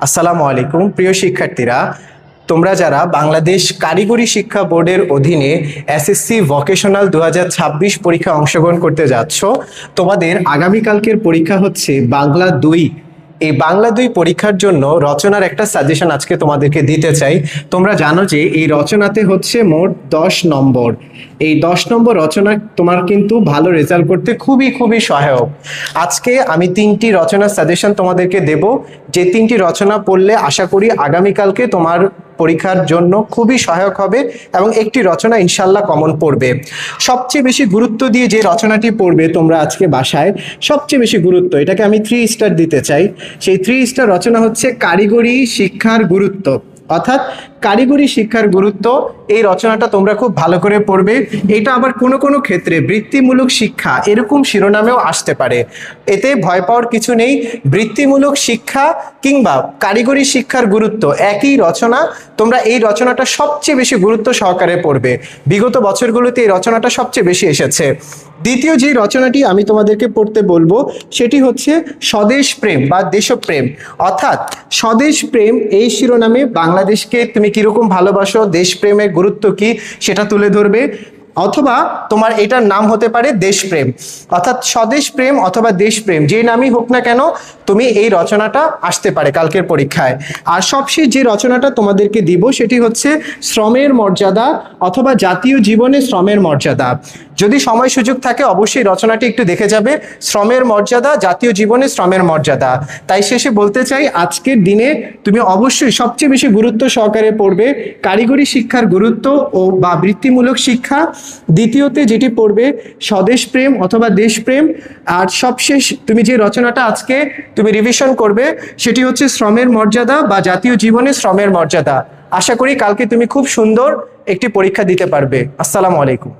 আসসালামু আলাইকুম প্রিয় শিক্ষার্থীরা, তোমরা যারা বাংলাদেশ কারিগরি শিক্ষা বোর্ডের অধীনে এসএসসি ভোকেশনাল 2026 পরীক্ষায় অংশগ্রহণ করতে যাচ্ছ, তোমাদের আগামীকালকের পরীক্ষা হচ্ছে বাংলা 2। এই বাংলা 2 পরীক্ষার জন্য রচনার একটা সাজেশন আজকে তোমাদেরকে দিতে চাই। তোমরা জানো যে এই রচনাতে হচ্ছে মোট 10 নম্বর। এই 10 নম্বর রচনা তোমার কিন্তু ভালো রেজাল্ট করতে খুবই সহায়ক। আজকে আমি 3টি রচনার সাজেশন তোমাদেরকে দেব, যে 3টি রচনা পড়লে আশা করি আগামীকালকে তোমার পরীক্ষার জন্য খুবই সহায়ক হবে এবং একটি রচনা ইনশাল্লাহ কমন পড়বে। সবচেয়ে বেশি গুরুত্ব দিয়ে যে রচনাটি পড়বে তোমরা আজকে বাসায়, সবচেয়ে বেশি গুরুত্ব, এটাকে আমি 3 স্টার দিতে চাই। সেই 3 স্টার রচনা হচ্ছে কারিগরি শিক্ষার গুরুত্ব, অর্থাৎ কারিগরি শিক্ষার গুরুত্ব। এই রচনাটা তোমরা খুব ভালো করে পড়বে। এটা আবার কোনো কোনো ক্ষেত্রে বৃত্তিমূলক শিক্ষা এরকম শিরোনামেও আসতে পারে, এতে ভয় পাওয়ার কিছু নেই। বৃত্তিমূলক শিক্ষা কিংবা কারিগরি শিক্ষার গুরুত্ব একই রচনা, তোমরা এই রচনাটা সবচেয়ে বেশি গুরুত্ব সহকারে পড়বে। বিগত বছরগুলোতে এই রচনাটা সবচেয়ে বেশি এসেছে। দ্বিতীয় যে রচনাটি আমি তোমাদেরকে পড়তে বলবো সেটি হচ্ছে স্বদেশ প্রেম বা দেশপ্রেম, অর্থাৎ স্বদেশ প্রেম এই শিরোনামে বাংলাদেশকে তুমি কিরকম ভালোবাসো, দেশপ্রেমের গুরুত্ব কি সেটা তুলে ধরবে। অথবা তোমার এটার নাম হতে পারে দেশপ্রেম, অর্থাৎ স্বদেশ প্রেম অথবা দেশপ্রেম, যে নামই হোক না কেন তুমি এই রচনাটা আসতে পারে কালকের পরীক্ষায়। আর সবশেষ যে রচনাটা তোমাদেরকে দিব সেটি হচ্ছে শ্রমের মর্যাদা অথবা জাতীয় জীবনে শ্রমের মর্যাদা। যদি সময় সুযোগ থাকে অবশ্যই রচনাটি একটু দেখে যাবে, শ্রমের মর্যাদা, জাতীয় জীবনে শ্রমের মর্যাদা। তাই শেষে বলতে চাই, আজকের দিনে তুমি অবশ্যই সবচেয়ে বেশি গুরুত্ব সহকারে পড়বে কারিগরি শিক্ষার গুরুত্ব ও বা বৃত্তিমূলক শিক্ষা। দ্বিতীয়তে যেটি পড়বে স্বদেশ প্রেম অথবা দেশপ্রেম। আর সবশেষ তুমি যে রচনাটা আজকে তুমি রিভিশন করবে সেটি হচ্ছে শ্রমের মর্যাদা বা জাতীয় জীবনে শ্রমের মর্যাদা। আশা করি কালকে তুমি খুব সুন্দর একটি পরীক্ষা দিতে পারবে। আসসালামু আলাইকুম।